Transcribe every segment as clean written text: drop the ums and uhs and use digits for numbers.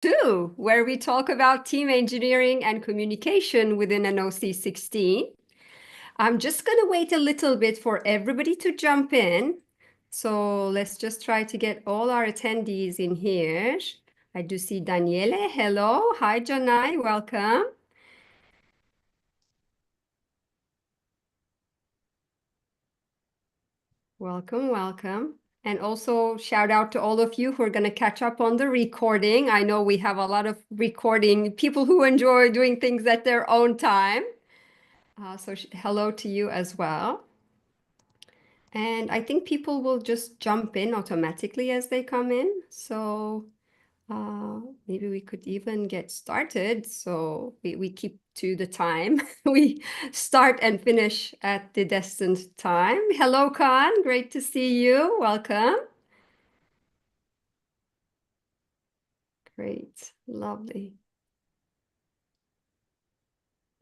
2, where we talk about team engineering and communication within an OC16. I'm just going to wait a little bit for everybody to jump in. So let's just try to get all our attendees in here. I do see Daniele. Hello. Hi, Janai. Welcome. Welcome, welcome. And also shout out to all of you who are going to catch up on the recording. I know we have a lot of recording people who enjoy doing things at their own time. So hello to you as well. And I think people will just jump in automatically as they come in. So maybe we could even get started. So we keep to the time. We start and finish at the destined time. Hello, Khan. Great to see you. Welcome. Great. Lovely.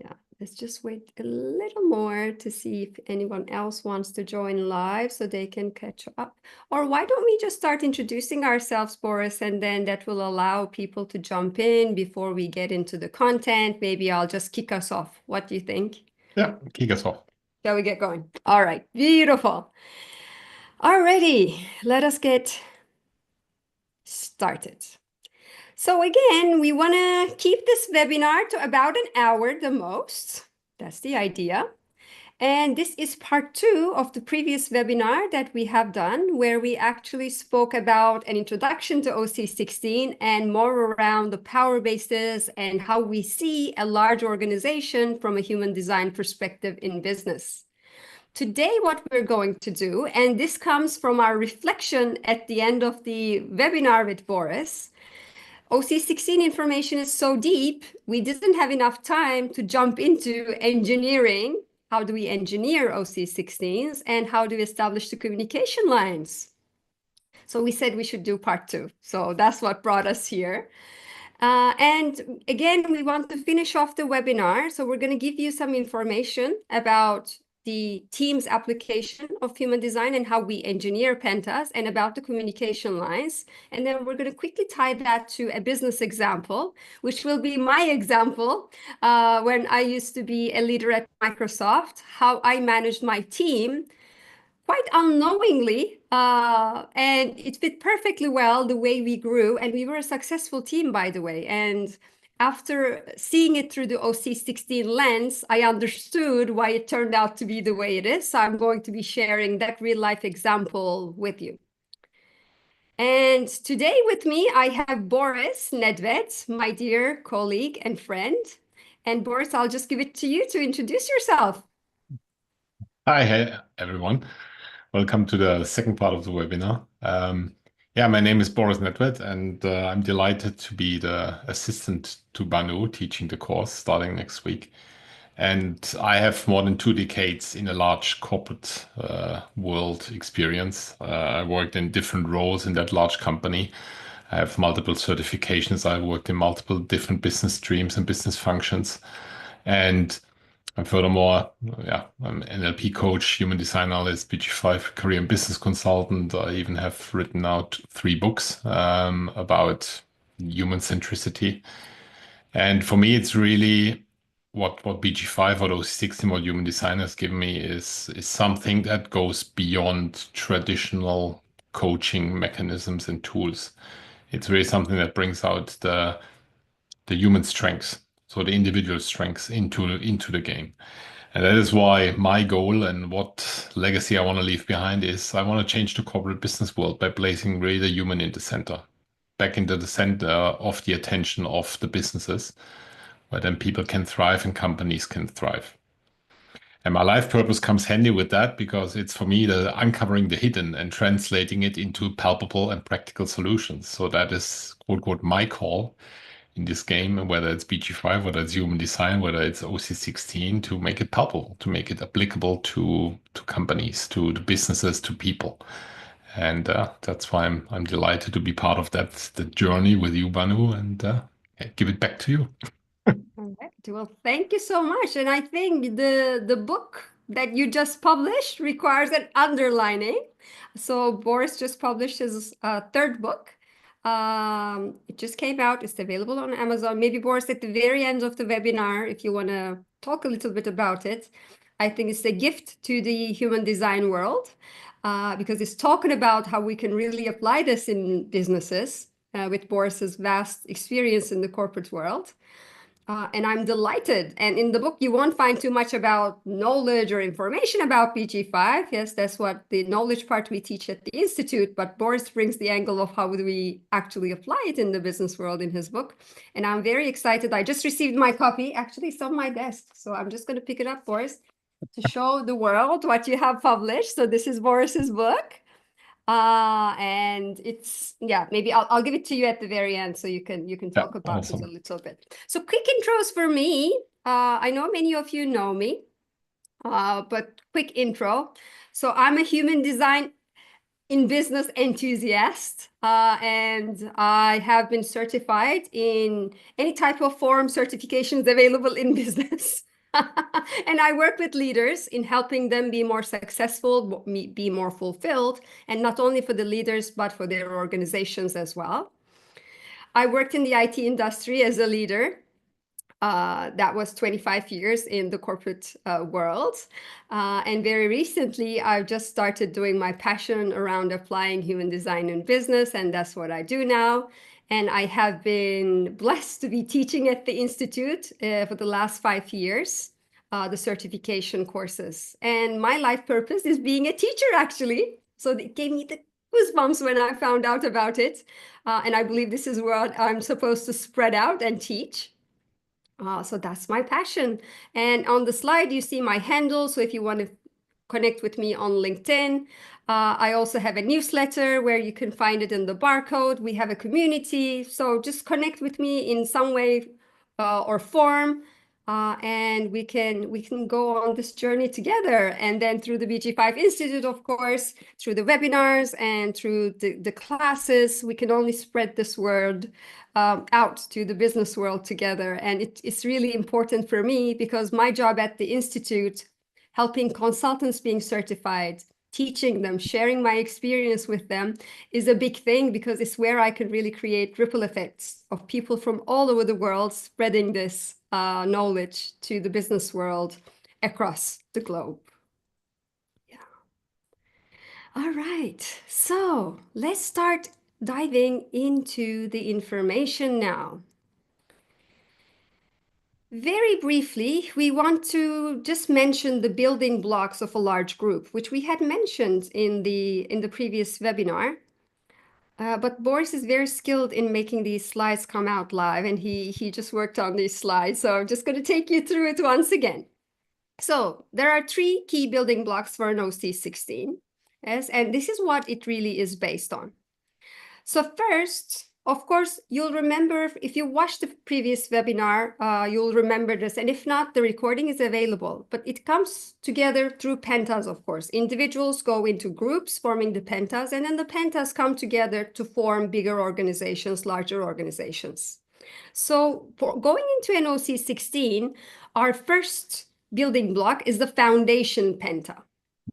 Yeah, let's just wait a little more to see if anyone else wants to join live so they can catch up. Or why don't we just start introducing ourselves, Boris, and then that will allow people to jump in before we get into the content. Maybe I'll just kick us off. What do you think? Yeah, kick us off. Shall we get going? All right, beautiful. Alrighty, let us get started. So again, we want to keep this webinar to about an hour the most. That's the idea. And this is part 2 of the previous webinar that we have done, where we actually spoke about an introduction to OC16 and more around the power bases and how we see a large organization from a human design perspective in business. Today, what we're going to do, and this comes from our reflection at the end of the webinar with Boris, OC16 information is so deep, we didn't have enough time to jump into engineering. How do we engineer OC16s and how do we establish the communication lines? So we said we should do part 2. So that's what brought us here. And again, we want to finish off the webinar. So we're going to give you some information about the team's application of human design and how we engineer pentas and about the communication lines. And then we're going to quickly tie that to a business example, which will be my example when I used to be a leader at Microsoft, how I managed my team quite unknowingly, and it fit perfectly well the way we grew, and we were a successful team, by the way. And after seeing it through the OC16 lens, I understood why it turned out to be the way it is. So I'm going to be sharing that real life example with you. And today with me, I have Boris Nedwed, my dear colleague and friend. And Boris, I'll just give it to you to introduce yourself. Hi, hey, everyone. Welcome to the second part of the webinar. Yeah, my name is Boris Nedwed, and I'm delighted to be the assistant to Banu teaching the course starting next week. And I have more than 2 decades in a large corporate world experience. I worked in different roles in that large company. I have multiple certifications. I worked in multiple different business streams and business functions. And furthermore, yeah, I'm an NLP coach, human design analyst, BG5 career and business consultant. I even have written out 3 books about human centricity. And for me, it's really what BG5 or those 16 what human design has given me is something that goes beyond traditional coaching mechanisms and tools. It's really something that brings out the human strengths, so the individual strengths into the game. And that is why my goal and what legacy I want to leave behind is I want to change the corporate business world by placing really the human in the center, back into the center of the attention of the businesses, where then people can thrive and companies can thrive. And my life purpose comes handy with that because it's for me the uncovering the hidden and translating it into palpable and practical solutions. So that is quote unquote my call in this game, whether it's BG5, whether it's human design, whether it's OC16, to make it palpable, to make it applicable to companies, to the businesses, to people. And that's why I'm delighted to be part of the journey with you, Banu, and give it back to you. All right. Well, thank you so much. And I think the book that you just published requires an underlining. So Boris just published his 3rd book. It just came out. It's available on Amazon. Maybe, Boris, at the very end of the webinar, if you want to talk a little bit about it. I think it's a gift to the human design world because it's talking about how we can really apply this in businesses with Boris's vast experience in the corporate world. And I'm delighted. And in the book, you won't find too much about knowledge or information about PG5. Yes, that's what the knowledge part we teach at the Institute. But Boris brings the angle of how do we actually apply it in the business world in his book. And I'm very excited. I just received my copy. Actually, it's on my desk. So I'm just going to pick it up, Boris, to show the world what you have published. So this is Boris's book. And it's, yeah, maybe I'll give it to you at the very end so you can talk about it a Awesome. little bit. So quick intros for me. I know many of you know me, but quick intro. So I'm a human design in business enthusiast, and I have been certified in any type of form certifications available in business. And I work with leaders in helping them be more successful, be more fulfilled, and not only for the leaders, but for their organizations as well. I worked in the IT industry as a leader. That was 25 years in the corporate world. And very recently, I've just started doing my passion around applying human design in business, and that's what I do now. And I have been blessed to be teaching at the Institute for the last 5 years, the certification courses. And my life purpose is being a teacher, actually. So it gave me the goosebumps when I found out about it. And I believe this is what I'm supposed to spread out and teach. So that's my passion. And on the slide, you see my handle. So if you want to connect with me on LinkedIn, I also have a newsletter where you can find it in the barcode. We have a community. So just connect with me in some way or form. And we can go on this journey together. And then through the BG5 Institute, of course, through the webinars and through the classes, we can only spread this word out to the business world together. And it's really important for me because my job at the Institute, helping consultants being certified, teaching them, sharing my experience with them is a big thing because it's where I can really create ripple effects of people from all over the world spreading this knowledge to the business world across the globe. Yeah. All right. So let's start diving into the information now. Very briefly, we want to just mention the building blocks of a large group, which we had mentioned in the previous webinar. But Boris is very skilled in making these slides come out live, and he just worked on these slides. So I'm just going to take you through it once again. So there are 3 key building blocks for an OC16, yes, and this is what it really is based on. So first, of course, you'll remember, if you watched the previous webinar, you'll remember this. And if not, the recording is available. But it comes together through pentas, of course. Individuals go into groups forming the pentas, and then the pentas come together to form bigger organizations, larger organizations. So for going into an OC16, our first building block is the foundation penta.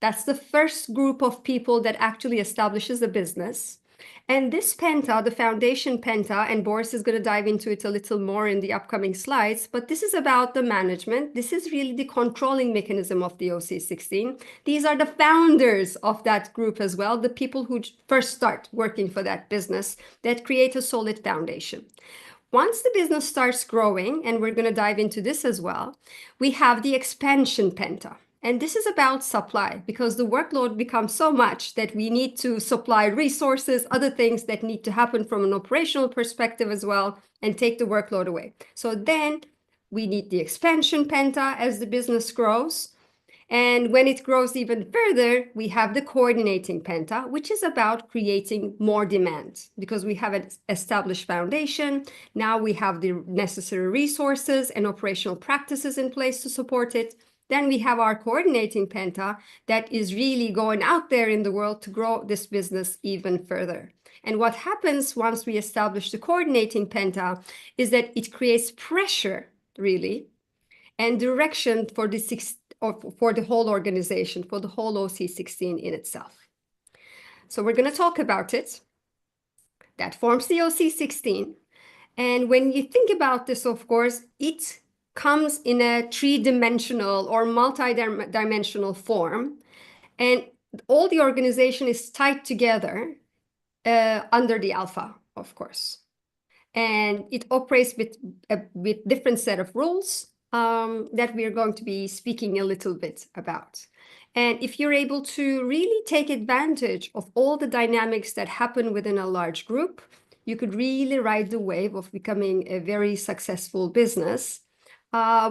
That's the first group of people that actually establishes a business. And this penta, the foundation penta, and Boris is going to dive into it a little more in the upcoming slides, but this is about the management. This is really the controlling mechanism of the OC16. These are the founders of that group as well, the people who first start working for that business that create a solid foundation. Once the business starts growing, and we're going to dive into this as well, we have the expansion penta. And this is about supply because the workload becomes so much that we need to supply resources, other things that need to happen from an operational perspective as well, and take the workload away. So then we need the expansion penta as the business grows. And when it grows even further, we have the coordinating penta, which is about creating more demand because we have an established foundation. Now we have the necessary resources and operational practices in place to support it. Then we have our coordinating penta that is really going out there in the world to grow this business even further. And what happens once we establish the coordinating penta is that it creates pressure, really, and direction for the whole organization, for the whole OC16 in itself. So we're going to talk about it. that forms the OC16. And when you think about this, of course, it comes in a three-dimensional or multi-dimensional form. And all the organization is tied together under the alpha, of course. And it operates with different set of rules that we are going to be speaking a little bit about. And if you're able to really take advantage of all the dynamics that happen within a large group, you could really ride the wave of becoming a very successful business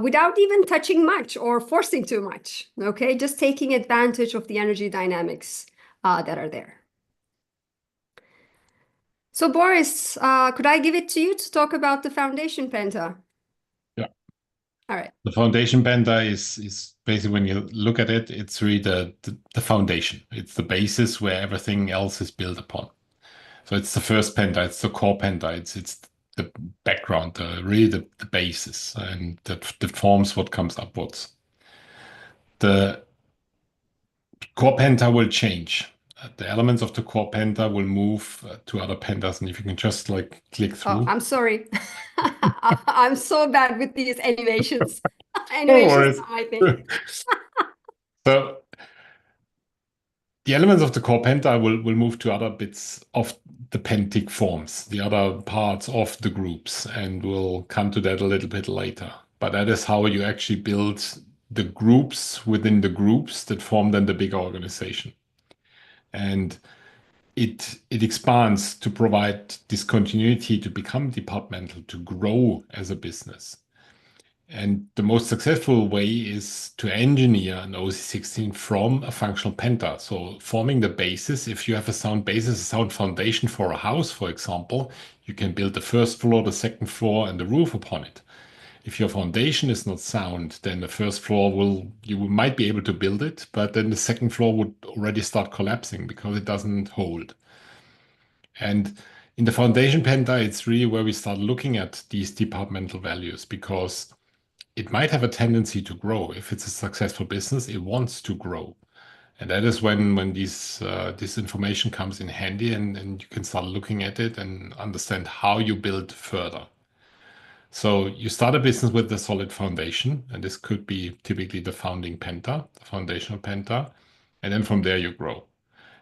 without even touching much or forcing too much, okay? Just taking advantage of the energy dynamics that are there. So Boris, could I give it to you to talk about the foundation penta? Yeah. All right. The foundation penta is basically, when you look at it, it's really the foundation. It's the basis where everything else is built upon. So it's the first penta, it's the core penta, it's the background, really the basis, and that forms what comes upwards. The core penta will change. The elements of the core penta will move to other pentas, and if you can just like click Oh, through. I'm sorry. I'm so bad with these animations. No Animations worries. are my thing. So the elements of the core penta will move to other bits of the pentic forms, the other parts of the groups, and we'll come to that a little bit later. But that is how you actually build the groups within the groups that form then the bigger organization. And it expands to provide this continuity to become departmental, to grow as a business. And the most successful way is to engineer an OC16 from a functional penta. So forming the basis, if you have a sound basis, a sound foundation for a house, for example, you can build the first floor, the second floor, and the roof upon it. If your foundation is not sound, then the first floor you might be able to build it, but then the second floor would already start collapsing because it doesn't hold. And in the foundation penta, it's really where we start looking at these departmental values, because it might have a tendency to grow. If it's a successful business, it wants to grow. And that is when this information comes in handy, and you can start looking at it and understand how you build further. So you start a business with a solid foundation, and this could be typically the founding penta, the foundational penta, and then from there you grow.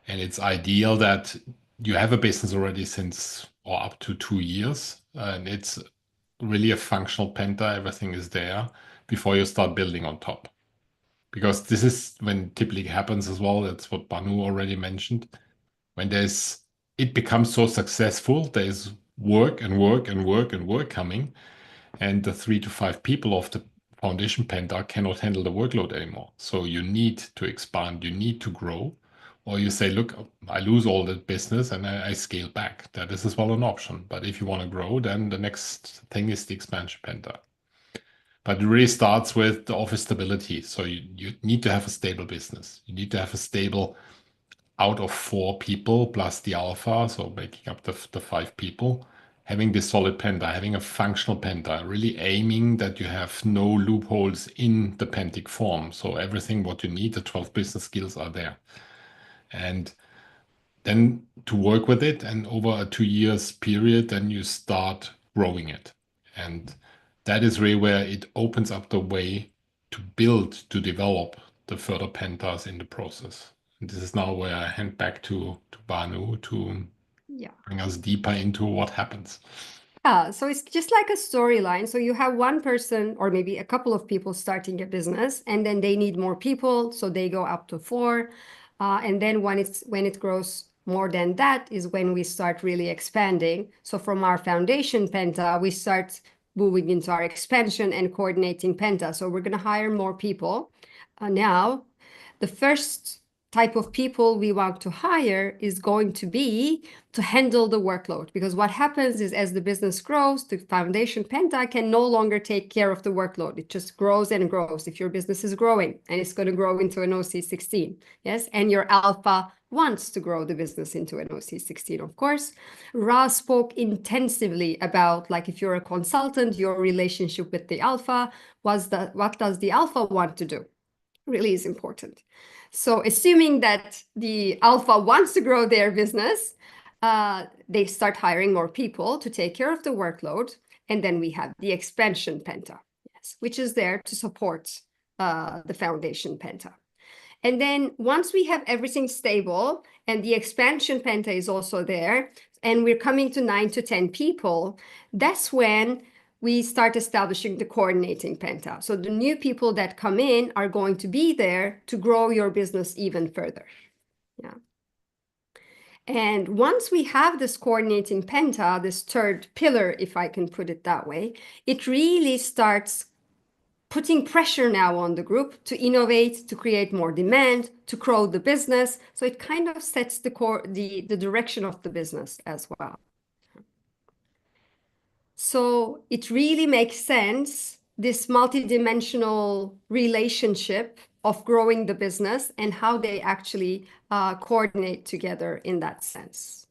And it's ideal that you have a business already since or up to 2 years, and it's really a functional penta. Everything is there before you start building on top. Because this is when typically happens as well. That's what Banu already mentioned. When it becomes so successful, there's work and work and work and work coming, and the 3 to 5 people of the foundation penta cannot handle the workload anymore. So you need to expand, you need to grow, or you say, look, I lose all the business and I scale back. That is as well an option. But if you want to grow, then the next thing is the expansion penta. But it really starts with the office stability. So you need to have a stable business. You need to have a stable out of 4 people plus the alpha, so making up the 5 people, having this solid penta, having a functional penta, really aiming that you have no loopholes in the pentic form. So everything what you need, the 12 business skills are there. And then to work with it, and over a 2 years period, then you start growing it. And that is really where it opens up the way to build, to develop the further pentas in the process. And this is now where I hand back to Banu to Yeah. bring us deeper into what happens. Yeah, so it's just like a storyline. So you have one person or maybe a couple of people starting a business, and then they need more people, so they go up to 4. And then when it grows more than that is when we start really expanding. So from our foundation penta, we start moving into our expansion and coordinating penta. So we're going to hire more people. Now, the first type of people we want to hire is going to be to handle the workload, because what happens is as the business grows, the foundation penta can no longer take care of the workload. It just grows and grows. If your business is growing and it's going to grow into an OC16, yes, and your alpha wants to grow the business into an OC16, of course. Ra spoke intensively about, like, if you're a consultant, your relationship with the alpha was what does the alpha want to do? Really is important. So assuming that the alpha wants to grow their business, they start hiring more people to take care of the workload. And then we have the expansion penta, yes, which is there to support the foundation penta. And then once we have everything stable and the expansion penta is also there, and we're coming to 9 to 10 people, that's when we start establishing the coordinating penta. So the new people that come in are going to be there to grow your business even further. Yeah. And once we have this coordinating penta, this third pillar, if I can put it that way, it really starts putting pressure now on the group to innovate, to create more demand, to grow the business. So it kind of sets the direction of the business as well. So it really makes sense, this multidimensional relationship of growing the business and how they actually coordinate together in that sense.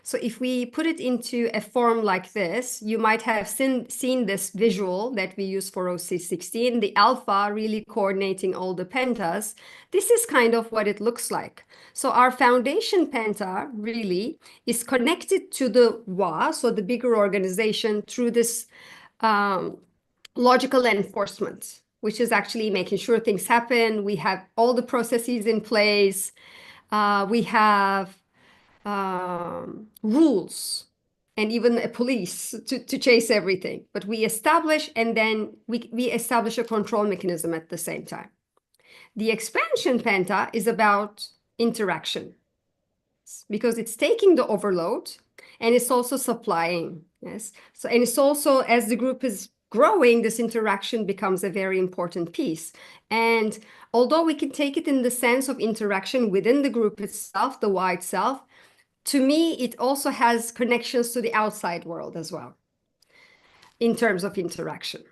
So if we put it into a form like this, you might have seen this visual that we use for OC16, the alpha really coordinating all the pentas. This is kind of what it looks like. So our foundation penta really is connected to the WA, so the bigger organization, through this logical enforcement, which is actually making sure things happen. We have all the processes in place. We have rules and even a police to chase everything. But we establish, and then we establish a control mechanism at the same time. The expansion penta is about interaction because it's taking the overload and it's also supplying. Yes. So, and it's also, as the group is growing, this interaction becomes a very important piece. And although we can take it in the sense of interaction within the group itself, the Y itself, to me, it also has connections to the outside world as well in terms of interaction.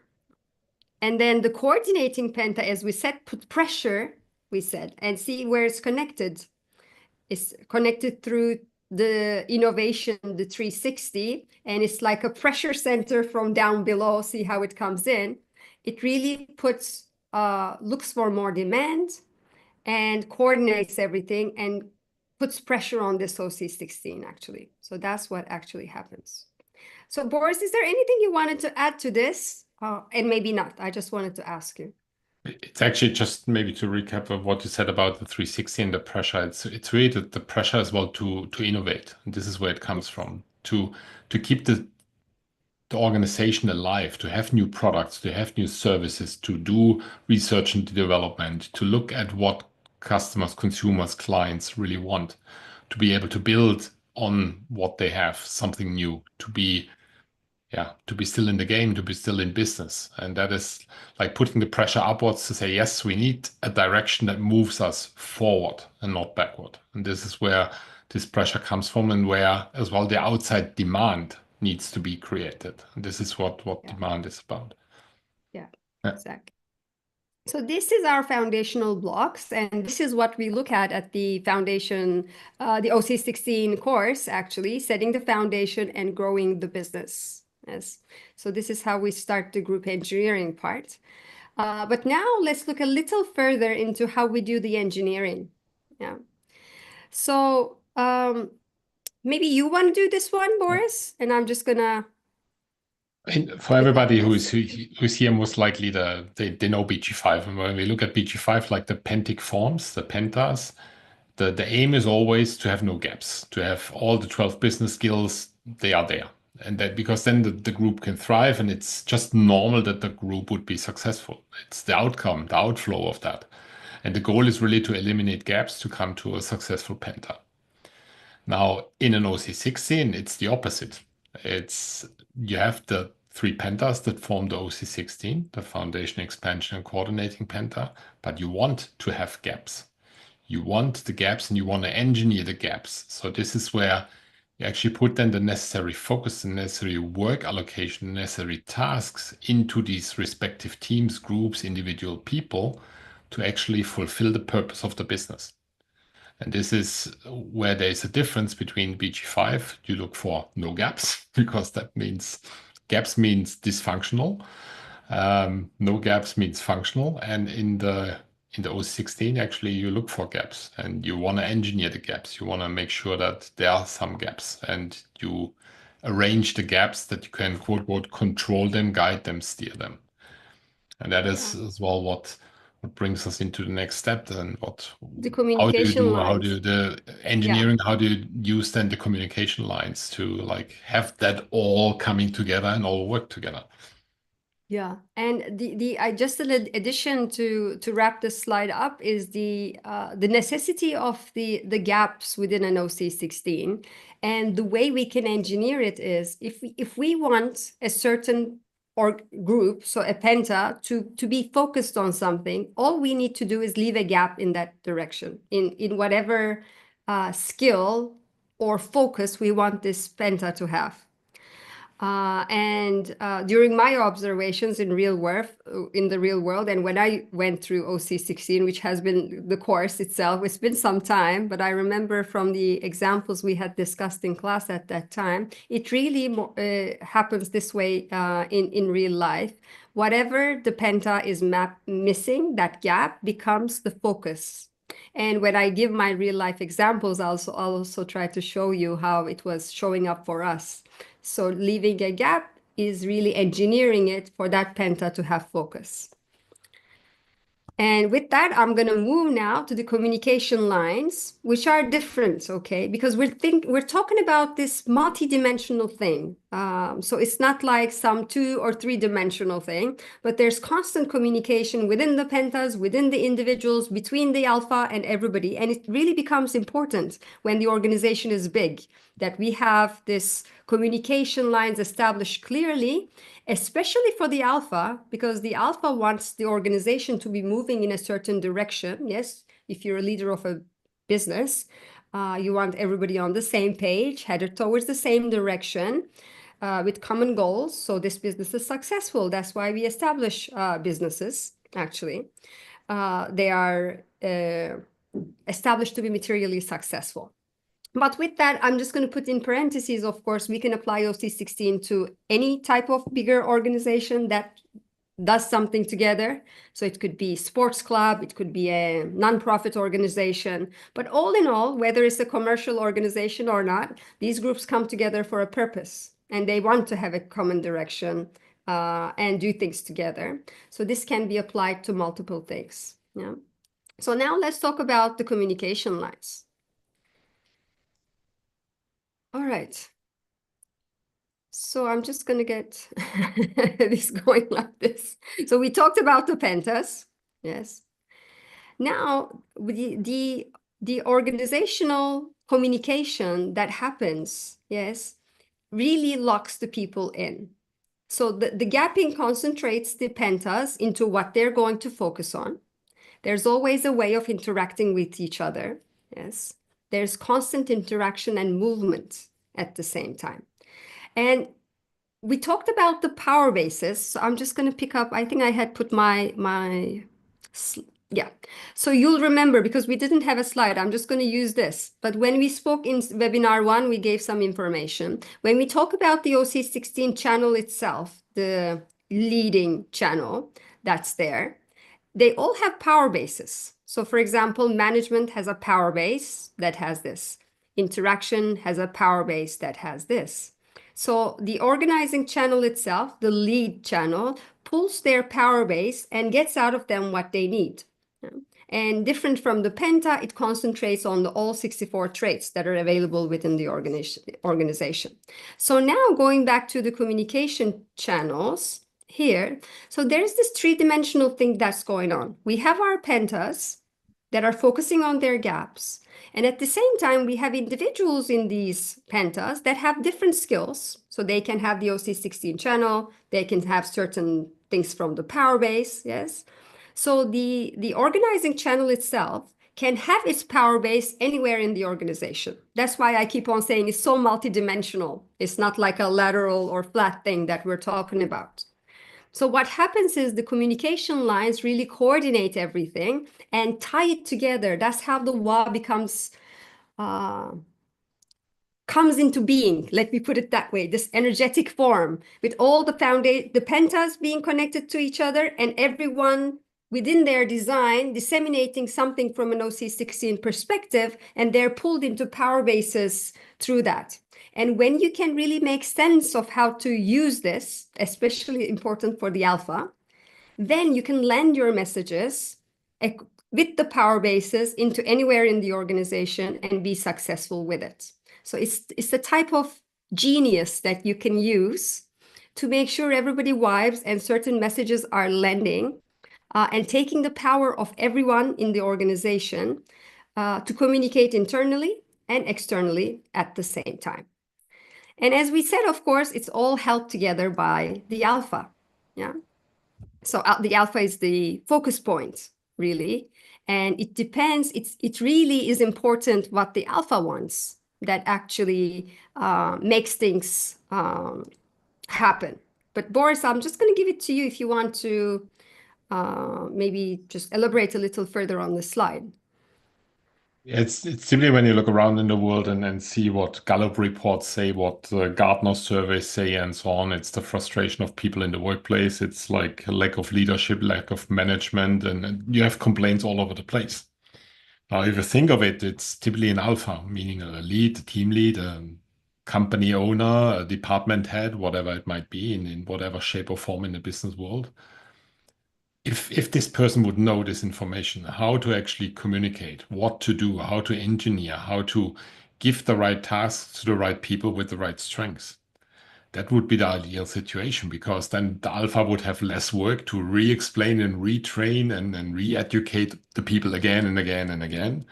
And then the coordinating penta, as we said, put pressure, we said, and see where it's connected. It's connected through the innovation, the 360, and it's like a pressure center from down below. See how it comes in. It really puts, looks for more demand and coordinates everything and puts pressure on this OC16 actually. So that's what actually happens. So Boris, is there anything you wanted to add to this? And maybe not. I just wanted to ask you. It's actually just maybe to recap of what you said about the 360 and the pressure. It's really the pressure as well to innovate. And this is where it comes from. To keep the organization alive, to have new products, to have new services, to do research and development, to look at what customers, consumers, clients really want, to be able to build on what they have, something new, to be still in the game, to be still in business. And that is like putting the pressure upwards to say, yes, we need a direction that moves us forward and not backward. And this is where this pressure comes from, and where as well the outside demand needs to be created. And this is what Yeah. demand is about. Yeah, Yeah. exactly. So this is our foundational blocks, and this is what we look at the foundation, the OC16 course, actually, setting the foundation and growing the business. Yes. So this is how we start the group engineering part. But now let's look a little further into how we do the engineering. Yeah. So maybe you want to do this one, Boris, and I'm just gonna. And for everybody who's here, most likely they know BG5. And when we look at BG5, like the pentic forms, the pentas, the aim is always to have no gaps, to have all the 12 business skills, they are there. And that because then the group can thrive, and it's just normal that the group would be successful. It's the outcome, the outflow of that. And the goal is really to eliminate gaps to come to a successful penta. Now, in an OC16, it's the opposite. You have the three pentas that form the OC16, the foundation, expansion, and coordinating penta, but you want to have gaps. You want the gaps and you want to engineer the gaps. So this is where you actually put then the necessary focus, the necessary work allocation, the necessary tasks into these respective teams, groups, individual people to actually fulfill the purpose of the business. And this is where there's a difference between BG5. You look for no gaps because that means gaps means dysfunctional. No gaps means functional. And in the in the OC16, actually, you look for gaps and you want to engineer the gaps. You want to make sure that there are some gaps and you arrange the gaps that you can quote unquote control them, guide them, steer them. And that is Yeah. as well what brings us into the next step and The how do you communication do lines. the Yeah. engineering, how do you use then the communication lines to like have that all coming together and all work together? Yeah, and the I just an addition to wrap this slide up is the necessity of the gaps within an OC16, and the way we can engineer it is if we want a certain or group, so a penta to be focused on something, all we need to do is leave a gap in that direction in whatever skill or focus we want this penta to have. And during my observations in in the real world, and when I went through OC16, which has been the course itself, it's been some time, but I remember from the examples we had discussed in class at that time, it really happens this way in real life. Whatever the penta is missing, that gap becomes the focus. And when I give my real life examples, I'll also try to show you how it was showing up for us. So leaving a gap is really engineering it for that penta to have focus. And with that, I'm going to move now to the communication lines, which are different, okay? Because we're talking about this multi-dimensional thing. So it's not like some 2 or 3-dimensional thing, but there's constant communication within the pentas, within the individuals, between the alpha and everybody. And it really becomes important when the organization is big, that we have this communication lines established clearly, especially for the alpha, because the alpha wants the organization to be moving in a certain direction. Yes, if you're a leader of a business, you want everybody on the same page, headed towards the same direction, with common goals. So this business is successful. That's why we establish businesses, actually. They are established to be materially successful. But with that, I'm just going to put in parentheses, of course, we can apply OC16 to any type of bigger organization that does something together. So it could be sports club, it could be a nonprofit organization. But all in all, whether it's a commercial organization or not, these groups come together for a purpose and they want to have a common direction and do things together. So this can be applied to multiple things. Yeah. So now let's talk about the communication lines. All right. So I'm just going to get this going like this. So we talked about the pentas. Yes. Now, the organizational communication that happens, yes, really locks the people in. So the gapping concentrates the pentas into what they're going to focus on. There's always a way of interacting with each other. Yes. There's constant interaction and movement at the same time. And we talked about the power bases. So I'm just going to pick up, I think I had put yeah. So you'll remember, because we didn't have a slide, I'm just going to use this. But when we spoke in webinar 1, we gave some information. When we talk about the OC16 channel itself, the leading channel that's there, they all have power bases. So for example, management has a power base that has this. Interaction has a power base that has this. So the organizing channel itself, the lead channel, pulls their power base and gets out of them what they need. And different from the penta, it concentrates on all 64 traits that are available within the organization. So now going back to the communication channels here, so there's this 3-dimensional thing that's going on. We have our pentas that are focusing on their gaps. And at the same time, we have individuals in these pentas that have different skills. So they can have the OC16 channel, they can have certain things from the power base, yes. So the organizing channel itself can have its power base anywhere in the organization. That's why I keep on saying it's so multidimensional. It's not like a lateral or flat thing that we're talking about. So what happens is the communication lines really coordinate everything and tie it together. That's how the WA comes into being. Let me put it that way, this energetic form with all the pentas being connected to each other and everyone within their design, disseminating something from an OC16 perspective, and they're pulled into Power Bases through that. And when you can really make sense of how to use this, especially important for the alpha, then you can land your messages with the Power Bases into anywhere in the organization and be successful with it. So it's the type of genius that you can use to make sure everybody vibes and certain messages are landing, and taking the power of everyone in the organization to communicate internally and externally at the same time. And as we said, of course, it's all held together by the alpha. Yeah. So the alpha is the focus point, really. And it depends, it really is important what the alpha wants that actually makes things happen. But Boris, I'm just going to give it to you if you want to maybe just elaborate a little further on the slide. It's simply when you look around in the world and see what Gallup reports say, what Gartner surveys say, and so on. It's the frustration of people in the workplace. It's like a lack of leadership, lack of management, and you have complaints all over the place. Now, if you think of it, it's typically an alpha, meaning a lead, a team lead, a company owner, a department head, whatever it might be, in whatever shape or form in the business world. If this person would know this information, how to actually communicate, what to do, how to engineer, how to give the right tasks to the right people with the right strengths, that would be the ideal situation, because then the alpha would have less work to re-explain and retrain and re-educate the people again and again and again.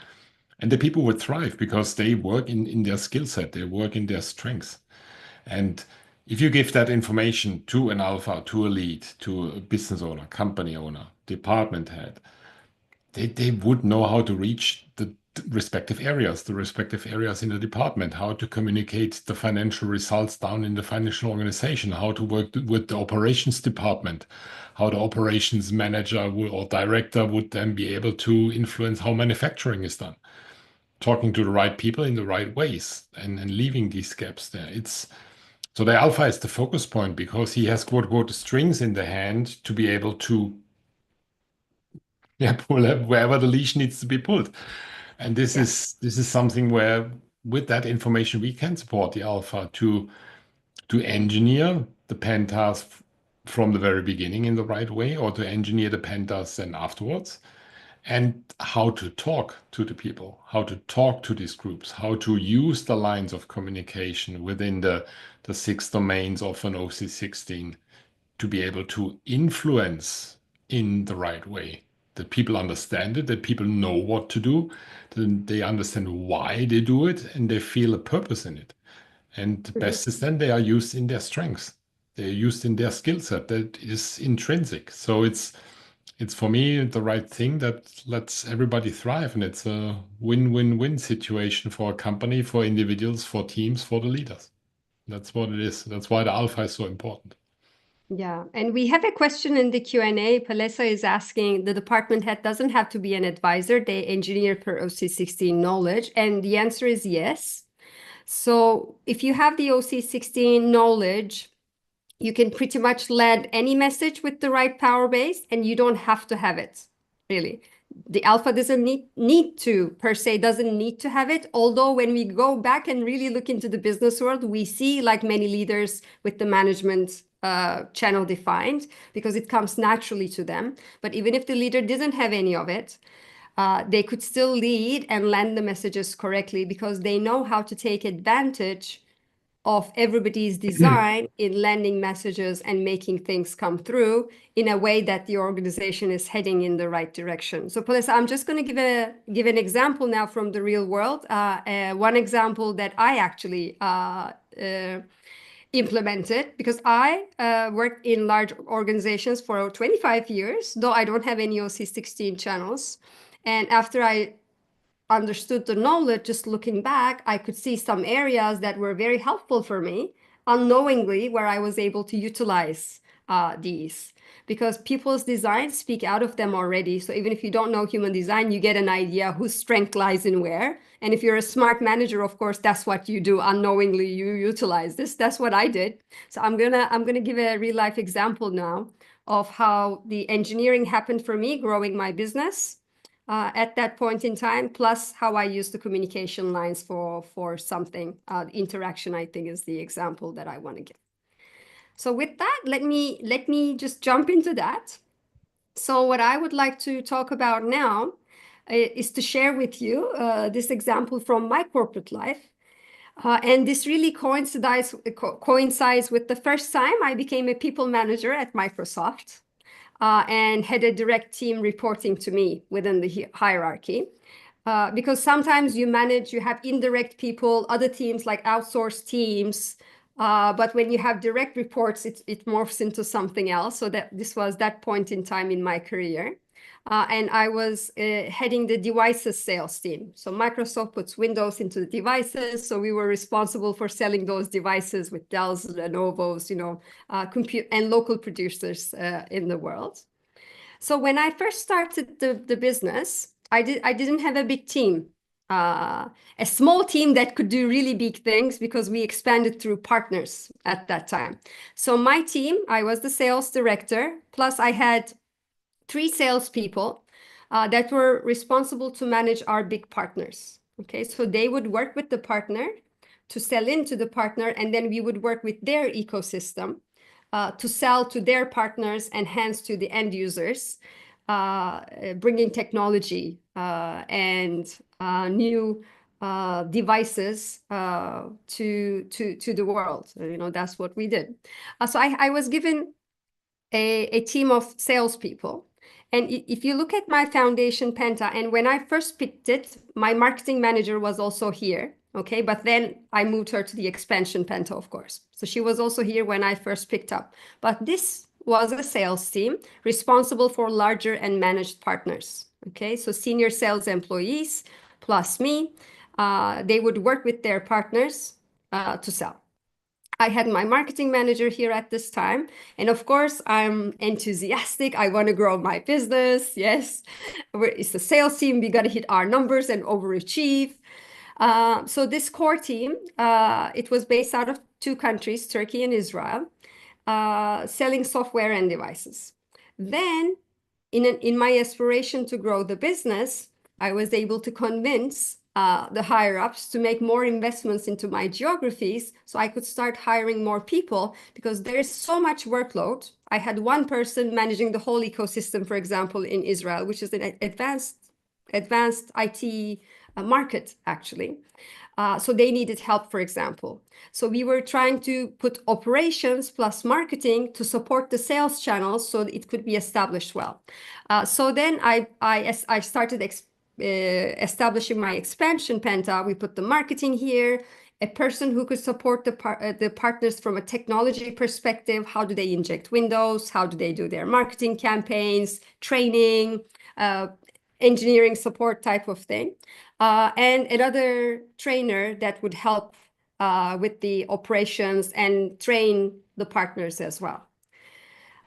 And the people would thrive because they work in their skill set, they work in their strengths. And if you give that information to an alpha, to a lead, to a business owner, company owner, department head, they would know how to reach the respective areas, in the department, how to communicate the financial results down in the financial organization, how to work with the operations department, how the operations manager or director would then be able to influence how manufacturing is done, talking to the right people in the right ways and leaving these gaps there. So the alpha is the focus point because he has quote unquote strings in the hand to be able to pull up wherever the leash needs to be pulled. And this Yeah. is something where with that information we can support the alpha to engineer the pentas from the very beginning in the right way, or to engineer the pentas then afterwards, and how to talk to the people, how to talk to these groups, how to use the lines of communication within the six domains of an OC16 to be able to influence in the right way. That people understand it, that people know what to do, that they understand why they do it, and they feel a purpose in it. And the Mhm. best is then they are used in their strengths. They're used in their skill set that is intrinsic. So it's for me the right thing that lets everybody thrive, and it's a win-win-win situation for a company, for individuals, for teams, for the leaders. That's what it is. That's why the alpha is so important. Yeah, and we have a question in the Q&A. Palesa is asking, the department head doesn't have to be an advisor. They engineer per OC16 knowledge. And the answer is yes. So if you have the OC16 knowledge, you can pretty much land any message with the right power base, and you don't have to have it, really. The alpha doesn't need to, per se, doesn't need to have it. Although when we go back and really look into the business world, we see like many leaders with the management channel defined because it comes naturally to them. But even if the leader didn't have any of it, they could still lead and land the messages correctly because they know how to take advantage of everybody's design in landing messages and making things come through in a way that the organization is heading in the right direction. So, Palesa, I'm just going to give an example now from the real world. One example that I actually implemented, because I worked in large organizations for 25 years, though I don't have any OC16 channels. And after I understood the knowledge, just looking back, I could see some areas that were very helpful for me unknowingly, where I was able to utilize these, because people's designs speak out of them already. So even if you don't know human design, you get an idea whose strength lies in where. And if you're a smart manager, of course, that's what you do. Unknowingly, you utilize this. That's what I did. So I'm gonna give a real life example now of how the engineering happened for me growing my business at that point in time, plus how I use the communication lines for something. Interaction, I think, is the example that I want to give. So with that, let me just jump into that. So what I would like to talk about now is to share with you this example from my corporate life. And this really coincides with the first time I became a people manager at Microsoft and had a direct team reporting to me within the hierarchy. Because sometimes you have indirect people, other teams like outsourced teams, but when you have direct reports, it morphs into something else. So this was that point in time in my career. And I was heading the devices sales team. So Microsoft puts Windows into the devices. So we were responsible for selling those devices with Dells, Lenovo's, compute and local producers in the world. So when I first started the business, I didn't have a big team, a small team that could do really big things because we expanded through partners at that time. So my team, I was the sales director, plus I had 3 salespeople that were responsible to manage our big partners. Okay, so they would work with the partner to sell into the partner, and then we would work with their ecosystem to sell to their partners and hence to the end users, bringing technology and new devices to the world. That's what we did. So I was given a team of salespeople. And if you look at my foundation Penta, and when I first picked it, my marketing manager was also here. Okay, but then I moved her to the expansion Penta, of course. So she was also here when I first picked up. But this was a sales team responsible for larger and managed partners. Okay, so senior sales employees plus me, they would work with their partners to sell. I had my marketing manager here at this time. And of course, I'm enthusiastic. I want to grow my business. Yes, it's the sales team. We got to hit our numbers and overachieve. So this core team, it was based out of 2 countries, Turkey and Israel, selling software and devices. Then, in my aspiration to grow the business, I was able to convince the higher-ups to make more investments into my geographies so I could start hiring more people because there is so much workload. I had 1 person managing the whole ecosystem, for example, in Israel, which is an advanced IT market, actually. So they needed help, for example. So we were trying to put operations plus marketing to support the sales channels so that it could be established well. So then I started establishing my expansion Penta. We put the marketing here, a person who could support the partners from a technology perspective. How do they inject Windows? How do they do their marketing campaigns, training, engineering support type of thing, and another trainer that would help with the operations and train the partners as well.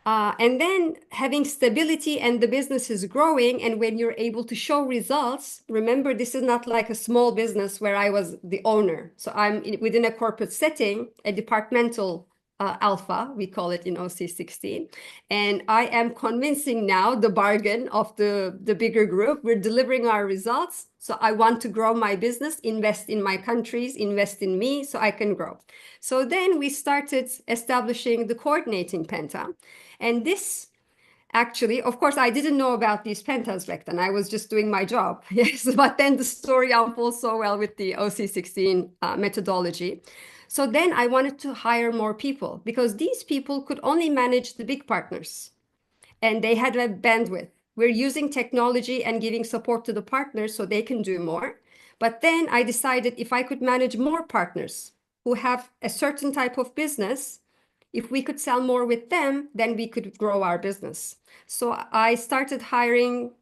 And then having stability and the business is growing, and when you're able to show results, remember, this is not like a small business where I was the owner. So I'm within a corporate setting, a departmental alpha, we call it in OC16. And I am convincing now the bargain of the bigger group. We're delivering our results. So I want to grow my business, invest in my countries, invest in me so I can grow. So then we started establishing the coordinating Penta. And this actually, of course, I didn't know about these pentas back then. I was just doing my job. Yes, but then the story unfolds so well with the OC16 methodology. So then I wanted to hire more people because these people could only manage the big partners and they had a bandwidth. We're using technology and giving support to the partners so they can do more. But then I decided if I could manage more partners who have a certain type of business, if we could sell more with them, then we could grow our business. So I started hiring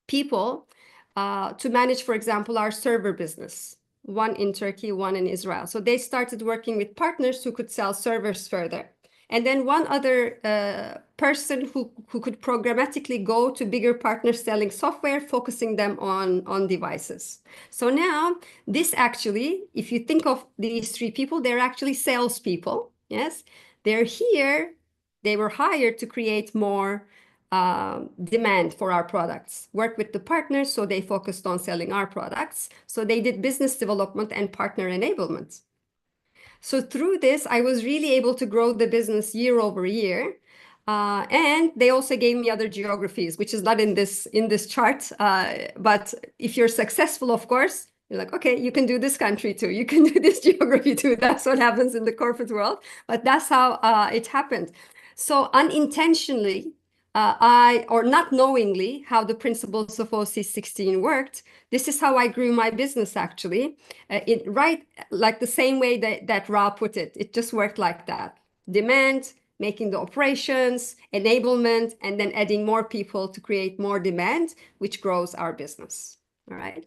people to manage, for example, our server business, 1 in Turkey, 1 in Israel. So they started working with partners who could sell servers further. and then one other person who could programmatically go to bigger partners selling software, focusing them on devices. So now this actually, if you think of these three people, they're actually salespeople. Yes, they're here. They were hired to create more demand for our products, work with the partners, so they focused on selling our products. So they did business development and partner enablement. So through this, I was really able to grow the business year over year. And they also gave me other geographies, which is not in this chart. But if you're successful, of course, you're like, okay, you can do this country too. You can do this geography too. That's what happens in the corporate world. But that's how it happened. So unintentionally, or not knowingly, how the principles of OC16 worked, this is how I grew my business actually. Right, like the same way that Ra put it. It just worked like that. Demand, making the operations, enablement, and then adding more people to create more demand, which grows our business. All right.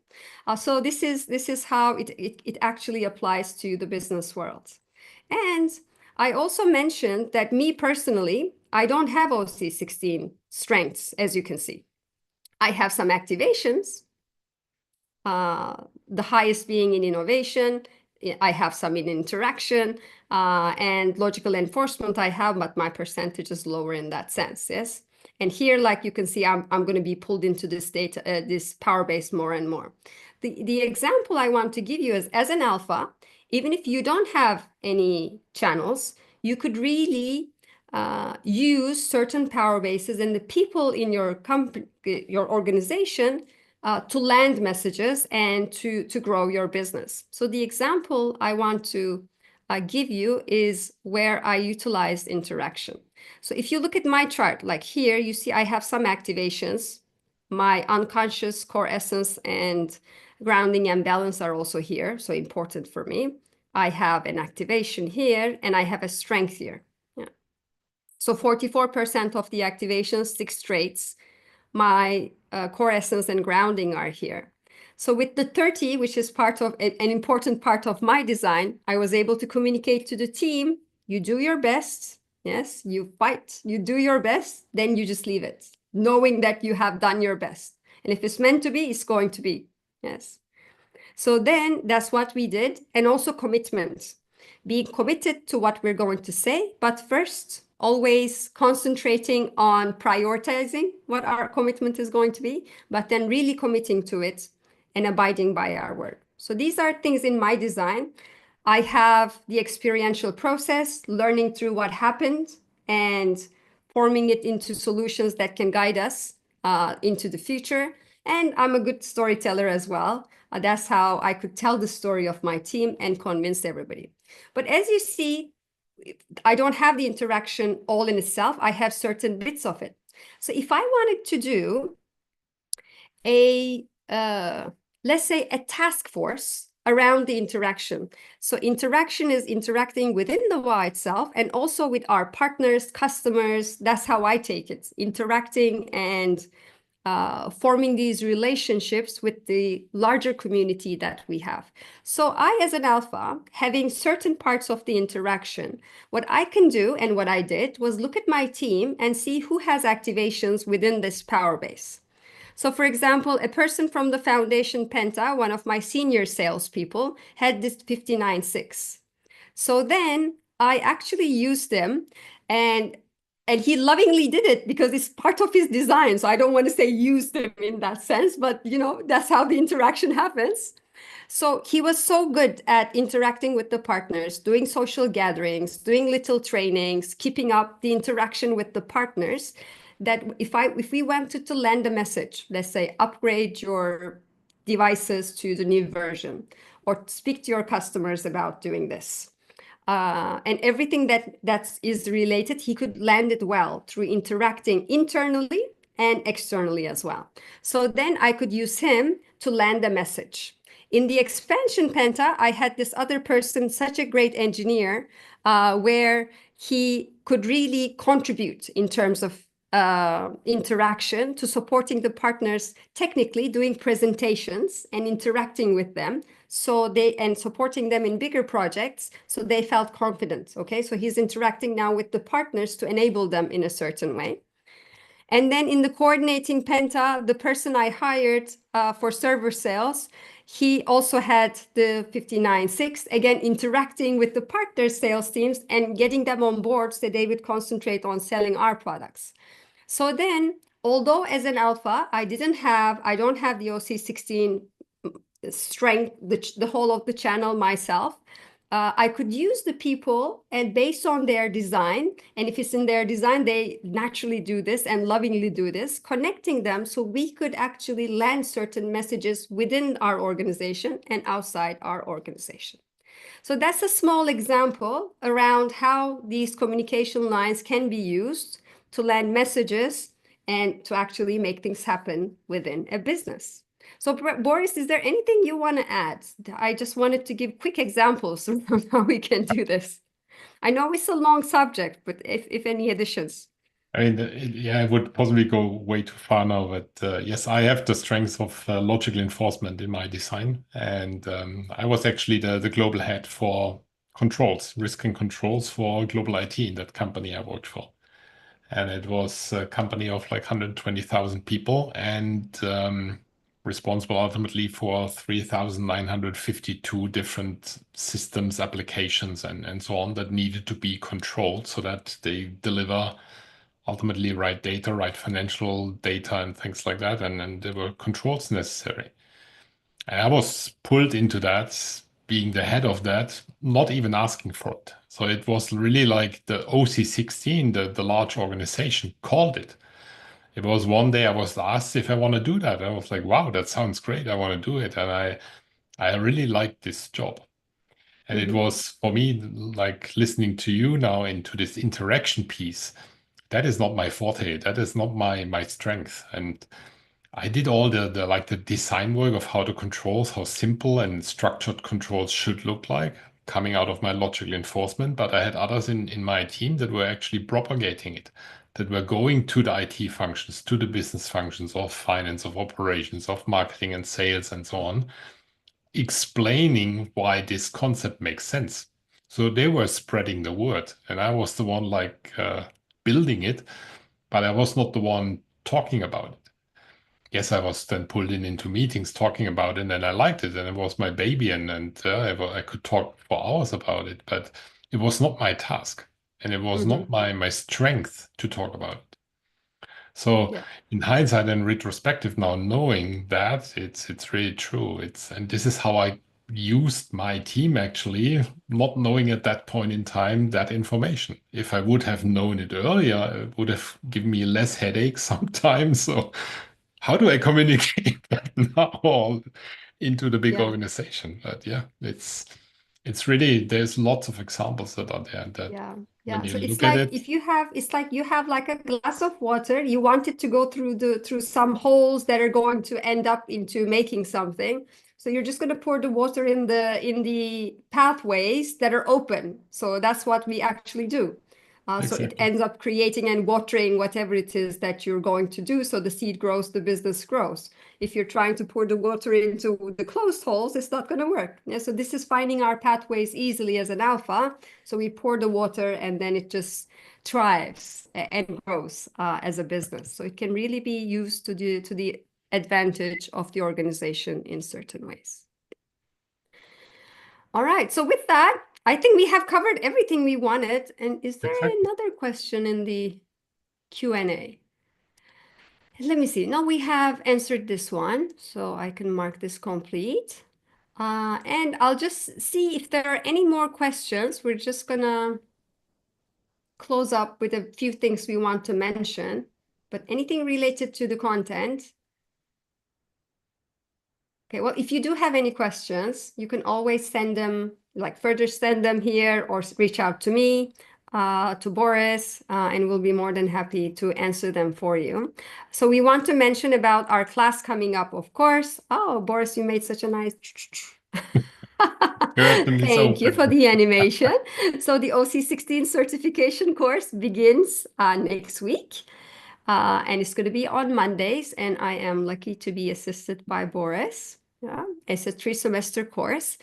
So this is how it actually applies to the business world. And I also mentioned that me personally, I don't have OC16 strengths, as you can see. I have some activations, the highest being in innovation. I have some in interaction, and logical enforcement I have, but my percentage is lower in that sense, yes? And here, like you can see, I'm going to be pulled into this data, this power base more and more. The example I want to give you is, as an alpha, even if you don't have any channels, you could really use certain power bases and the people in your company, your organization, to land messages and to grow your business. So the example I want to give you is where I utilized interaction. So if you look at my chart, like here, you see I have some activations. My unconscious, core essence, and grounding and balance are also here, so important for me. I have an activation here, and I have a strength here. Yeah. So 44% of the activations, 6 traits. My core essence and grounding are here. So with the 30, which is part of an important part of my design, I was able to communicate to the team, you do your best. Yes, you fight, you do your best, then you just leave it, knowing that you have done your best. And if it's meant to be, it's going to be. Yes. So then that's what we did. And also commitment, being committed to what we're going to say, but first, always concentrating on prioritizing what our commitment is going to be, but then really committing to it and abiding by our word. So these are things in my design. I have the experiential process, learning through what happened and forming it into solutions that can guide us into the future. And I'm a good storyteller as well. That's how I could tell the story of my team and convince everybody. But as you see, I don't have the interaction all in itself. I have certain bits of it. So if I wanted to do a, let's say, a task force around the interaction. So interaction is interacting within the WA itself and also with our partners, customers. That's how I take it, interacting and forming these relationships with the larger community that we have. So I, as an alpha, having certain parts of the interaction, what I can do and what I did was look at my team and see who has activations within this power base. So for example, a person from the Foundation Penta, one of my senior salespeople, had this 59.6. So then I actually used them, and he lovingly did it because it's part of his design. So I don't want to say use them in that sense, but that's how the interaction happens. So he was so good at interacting with the partners, doing social gatherings, doing little trainings, keeping up the interaction with the partners, that if we wanted to land a message, let's say upgrade your devices to the new version, or speak to your customers about doing this, and everything that is related, he could land it well through interacting internally and externally as well. So then I could use him to land a message. In the expansion Penta, I had this other person, such a great engineer, where he could really contribute in terms of interaction to supporting the partners technically, doing presentations and interacting with them and supporting them in bigger projects, so they felt confident. Okay, so he's interacting now with the partners to enable them in a certain way. And then in the coordinating Penta, the person I hired for server sales, he also had the 59.6, again, interacting with the partner sales teams and getting them on board so they would concentrate on selling our products. So then, although as an alpha, I don't have the OC16 strength, the whole of the channel myself. I could use the people, and based on their design, and if it's in their design, they naturally do this and lovingly do this, connecting them so we could actually land certain messages within our organization and outside our organization. So that's a small example around how these communication lines can be used to land messages and to actually make things happen within a business. So Boris, is there anything you want to add? I just wanted to give quick examples of how we can do this. I know it's a long subject, but if any additions. I mean, yeah, I would possibly go way too far now, but yes, I have the strength of logical enforcement in my design. And I was actually the global head for controls, risk and controls for global IT in that company I worked for. And it was a company of like 120,000 people and responsible ultimately for 3,952 different systems, applications, and so on that needed to be controlled so that they deliver ultimately right data, right financial data, and things like that. And there were controls necessary. And I was pulled into that, being the head of that, not even asking for it. So it was really like the OC16, the large organization, called it. It was one day I was asked if I want to do that. I was like, wow, that sounds great. I want to do it. And I really liked this job. And it was for me like listening to you now into this interaction piece. That is not my forte. That is not my strength. And I did all the like the design work of how the controls, how simple and structured controls should look like, coming out of my logical enforcement. But I had others in my team that were actually propagating it, that were going to the IT functions, to the business functions of finance, of operations, of marketing and sales, and so on, explaining why this concept makes sense. So they were spreading the word, and I was the one like building it, but I was not the one talking about it. Yes, I was then pulled into meetings talking about it, and I liked it, and it was my baby, and I could talk for hours about it, but it was not my task, and it was not my strength to talk about it. So Yeah. in hindsight and retrospective now, knowing that it's really true. And this is how I used my team actually, not knowing at that point in time that information. If I would have known it earlier, it would have given me less headaches sometimes. So how do I communicate that now all into the big Yeah. organization? But yeah, it's really there's lots of examples that are there that Yeah, when yeah. you So it's look at like it, if you have, it's like you have like a glass of water, you want it to go through some holes that are going to end up into making something. So you're just going to pour the water in the pathways that are open. So that's what we actually do. So it exactly. ends up creating and watering whatever it is that you're going to do. So the seed grows, the business grows. If you're trying to pour the water into the closed holes, it's not going to work. Yeah, so this is finding our pathways easily as an alpha. So we pour the water and then it just thrives and grows as a business. So it can really be used to the advantage of the organization in certain ways. All right. So with that, I think we have covered everything we wanted. And is there Exactly. another question in the Q&A? Let me see. Now we have answered this one, so I can mark this complete. And I'll just see if there are any more questions. We're just gonna close up with a few things we want to mention, but anything related to the content. Okay, well, if you do have any questions, you can always send them, like further send them here or reach out to me, to Boris, and we'll be more than happy to answer them for you. So we want to mention about our class coming up, of course. Oh, Boris, you made such a nice... Curtain is Thank you for open. the animation. So the OC16 certification course begins next week. And it's going to be on Mondays, and I am lucky to be assisted by Boris. Yeah, it's a 3-semester course.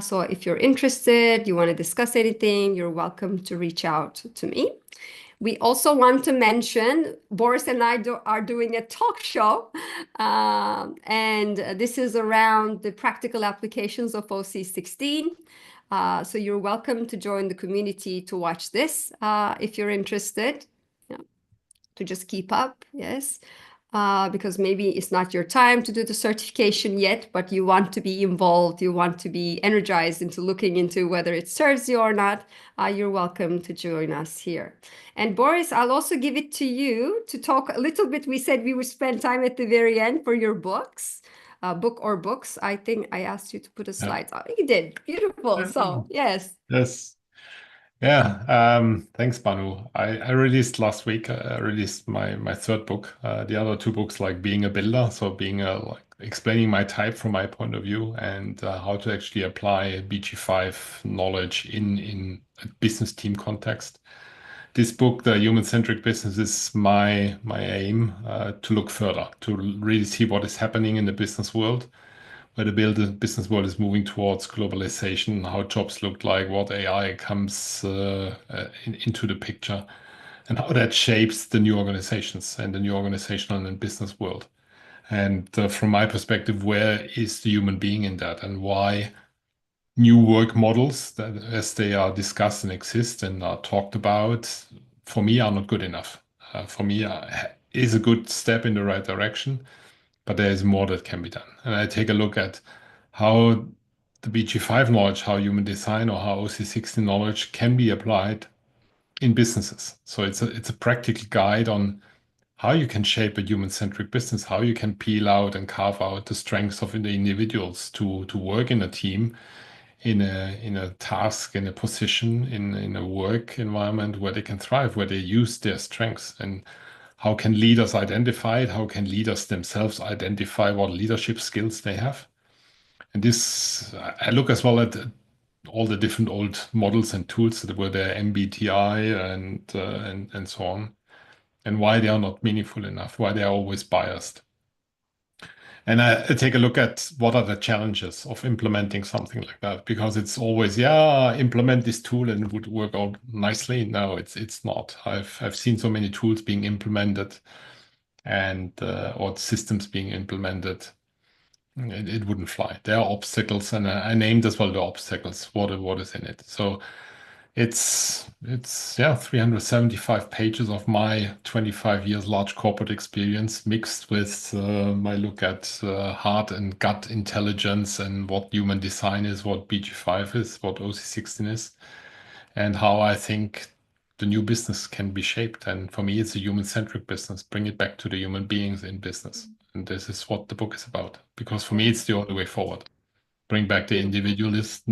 So if you're interested, you want to discuss anything, you're welcome to reach out to me. We also want to mention Boris and I are doing a talk show, and this is around the practical applications of OC16. So you're welcome to join the community to watch this if you're interested. Yeah, to just keep up, yes. Because maybe it's not your time to do the certification yet, but you want to be involved, you want to be energized into looking into whether it serves you or not, you're welcome to join us here. And Boris, I'll also give it to you to talk a little bit. We said we would spend time at the very end for your books, book or books. I think I asked you to put a Yeah. slide on. You did. Beautiful. So, yes. Yes. Yeah, thanks, Banu. I released last week. I released my third book. The other two books, like being a builder, so being like explaining my type from my point of view, and how to actually apply BG5 knowledge in a business team context. This book, the human-centric business, is my aim to look further, to really see what is happening in the business world, where the business world is moving towards globalization, how jobs look like, what AI comes into the picture, and how that shapes the new organizations and the new organizational and business world. And from my perspective, where is the human being in that, and why new work models that, as they are discussed and exist and are talked about, for me, are not good enough. For me, is a good step in the right direction, but there is more that can be done. And I take a look at how the BG5 knowledge, how human design or how OC16 knowledge can be applied in businesses. So it's a practical guide on how you can shape a human-centric business, how you can peel out and carve out the strengths of the individuals to work in a team, in a task, in a position, in a work environment where they can thrive, where they use their strengths. And how can leaders identify it? How can leaders themselves identify what leadership skills they have? And this, I look as well at all the different old models and tools that were there, MBTI and so on, and why they are not meaningful enough, why they are always biased. And I take a look at what are the challenges of implementing something like that, because it's always, yeah, implement this tool and it would work out nicely. No, it's not. I've seen so many tools being implemented and or systems being implemented. It wouldn't fly. There are obstacles, and I named as well the obstacles. What is in it? So it's yeah, 375 pages of my 25 years large corporate experience mixed with my look at heart and gut intelligence and what human design is, what BG5 is, what OC16 is, and how I think the new business can be shaped. And for me, it's a human-centric business. Bring it back to the human beings in business. And this is what the book is about. Because for me, Yeah. it's the only way forward. Bring back the individuals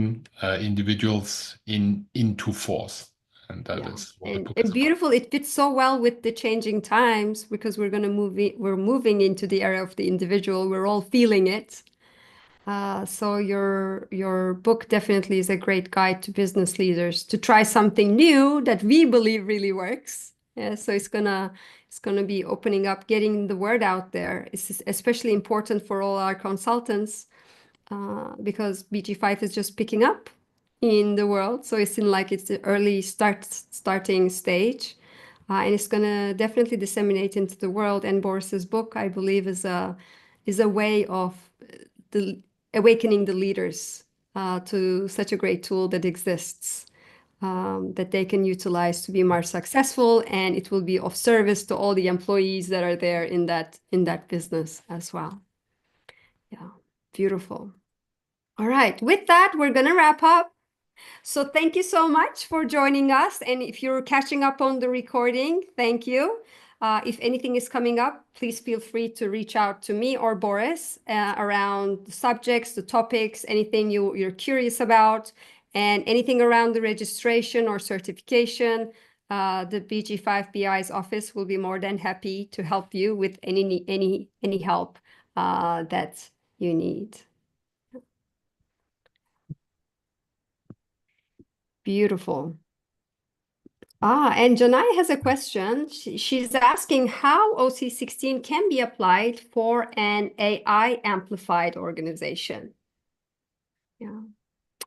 into force. And that Yeah, is what the and book is about. beautiful. It fits so well with the changing times because we're moving into the era of the individual. We're all feeling it. So your book definitely is a great guide to business leaders to try something new that we believe really works. Yeah, so it's gonna be opening up, getting the word out there. It's especially important for all our consultants because BG5 is just picking up in the world. So it's in like it's the early starting stage. And it's going to definitely disseminate into the world. And Boris's book, I believe, is a way of the awakening the leaders to such a great tool that exists that they can utilize to be more successful, and it will be of service to all the employees that are there in that business as well. Yeah, beautiful. All right, with that, we're going to wrap up. So thank you so much for joining us. And if you're catching up on the recording, thank you. If anything is coming up, please feel free to reach out to me or Boris around the subjects, the topics, anything you're curious about, and anything around the registration or certification. The BG5BI's office will be more than happy to help you with any help that you need. Beautiful. And Janai has a question. She's asking how OC16 can be applied for an AI amplified organization. Yeah.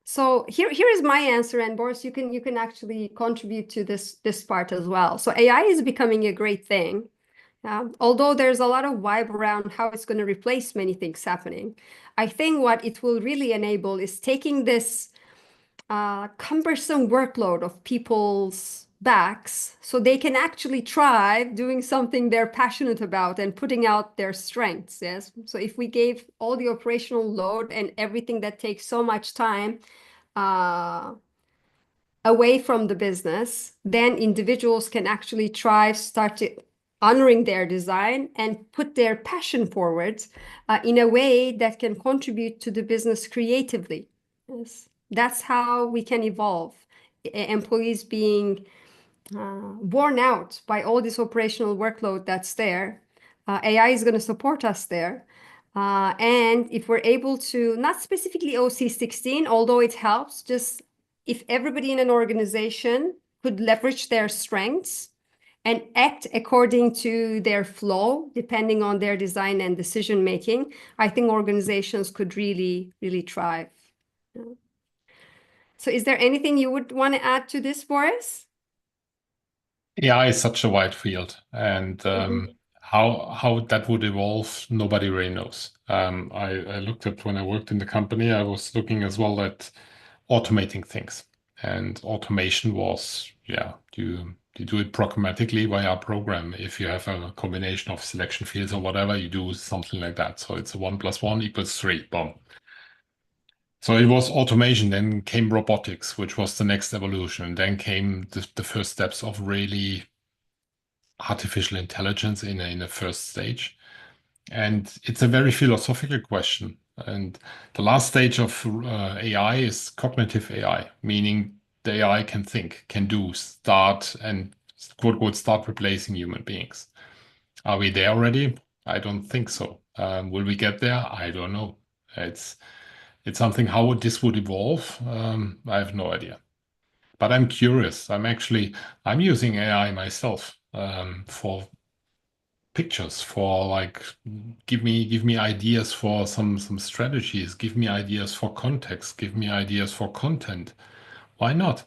So here is my answer, and Boris, you can actually contribute to this part as well. So AI is becoming a great thing. Although there's a lot of vibe around how it's going to replace many things happening. I think what it will really enable is taking this cumbersome workload of people's backs so they can actually thrive doing something they're passionate about and putting out their strengths. Yes. So if we gave all the operational load and everything that takes so much time uh, away from the business, then individuals can actually thrive, start to honoring their design and put their passion forward in a way that can contribute to the business creatively. Yes. That's how we can evolve. Employees being worn out by all this operational workload that's there. AI is going to support us there. And if we're able to, not specifically OC16, although it helps, just if everybody in an organization could leverage their strengths and act according to their flow, depending on their design and decision making, I think organizations could really, really thrive. Yeah. So is there anything you would want to add to this, Boris? AI is such a wide field, and Mhm. how that would evolve, nobody really knows. I looked at when I worked in the company, I was looking as well at automating things, and automation was, yeah, you do it programmatically via a program. If you have a combination of selection fields or whatever, you do something like that. So it's a 1 + 1 = 3. Boom. So it was automation, then came robotics, which was the next evolution. And then came the first steps of really artificial intelligence in a first stage. And it's a very philosophical question. And the last stage of AI is cognitive AI, meaning the AI can think, can do, start, and quote, quote, start replacing human beings. Are we there already? I don't think so. Will we get there? I don't know. It's it's something how this would evolve. I have no idea. But I'm curious. I'm using AI myself for pictures, for like give me ideas for some strategies, give me ideas for context, give me ideas for content. Why not?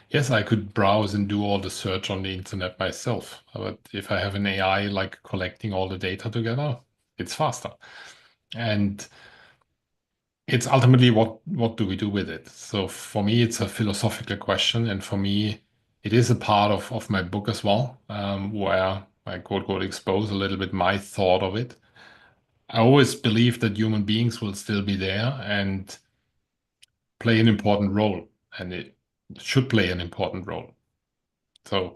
Yes, I could browse and do all the search on the internet myself, but if I have an AI like collecting all the data together, it's faster. And it's ultimately what do we do with it? So for me, it's a philosophical question, and for me, it is a part of my book as well, where I quote quote expose a little bit my thought of it. I always believe that human beings will still be there and play an important role, and it should play an important role. So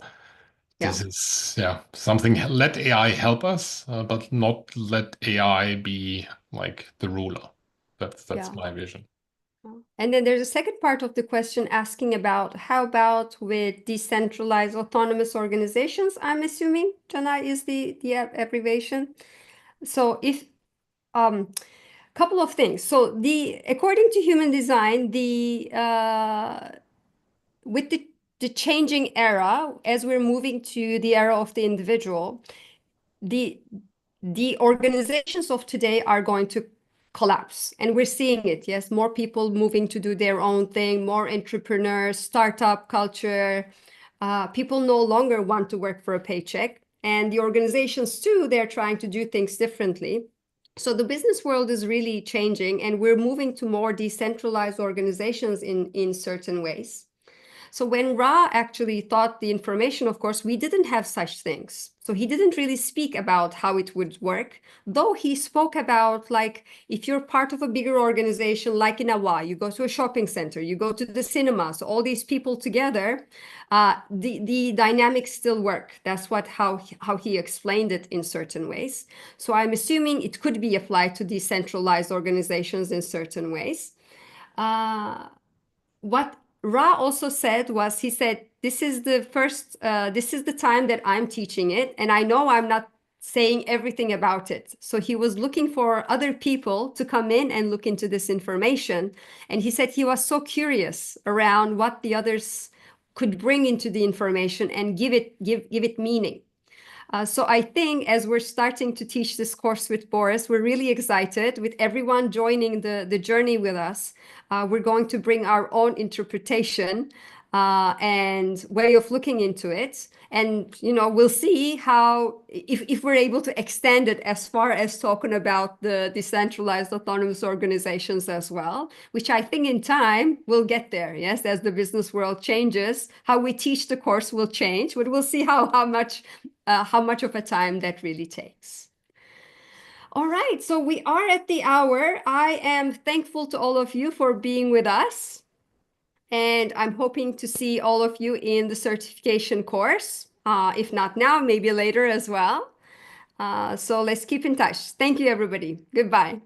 Yeah. this is, yeah, something. Let AI help us, but not let AI be like the ruler. That's Yeah. my vision. And then there's a second part of the question asking about how about with decentralized autonomous organizations, I'm assuming, Jana is the abbreviation. So if couple of things. So the according to human design, the with the changing era, as we're moving to the era of the individual, the the organizations of today are going to collapse, and we're seeing it. Yes, more people moving to do their own thing, more entrepreneurs, startup culture. People no longer want to work for a paycheck, and the organizations too, they're trying to do things differently. So the business world is really changing, and we're moving to more decentralized organizations in certain ways. So when Ra actually thought the information, of course, we didn't have such things. So he didn't really speak about how it would work, though he spoke about like if you're part of a bigger organization like in Awa, you go to a shopping center, you go to the cinema, so all these people together, the dynamics still work. That's what how he explained it in certain ways. So I'm assuming it could be applied to decentralized organizations in certain ways. Uh, what Ra also said was he said, this is the time that I'm teaching it, and I know I'm not saying everything about it. So he was looking for other people to come in and look into this information. And he said he was so curious around what the others could bring into the information and give it meaning. So I think as we're starting to teach this course with Boris, we're really excited with everyone joining the journey with us. We're going to bring our own interpretation and way of looking into it. And, we'll see how, if we're able to extend it as far as talking about the decentralized autonomous organizations as well, which I think in time we'll get there. Yes, as the business world changes, how we teach the course will change, but we'll see how much of a time that really takes. All right, so we are at the hour. I am thankful to all of you for being with us. And I'm hoping to see all of you in the certification course. If not now, maybe later as well. So let's keep in touch. Thank you, everybody. Goodbye.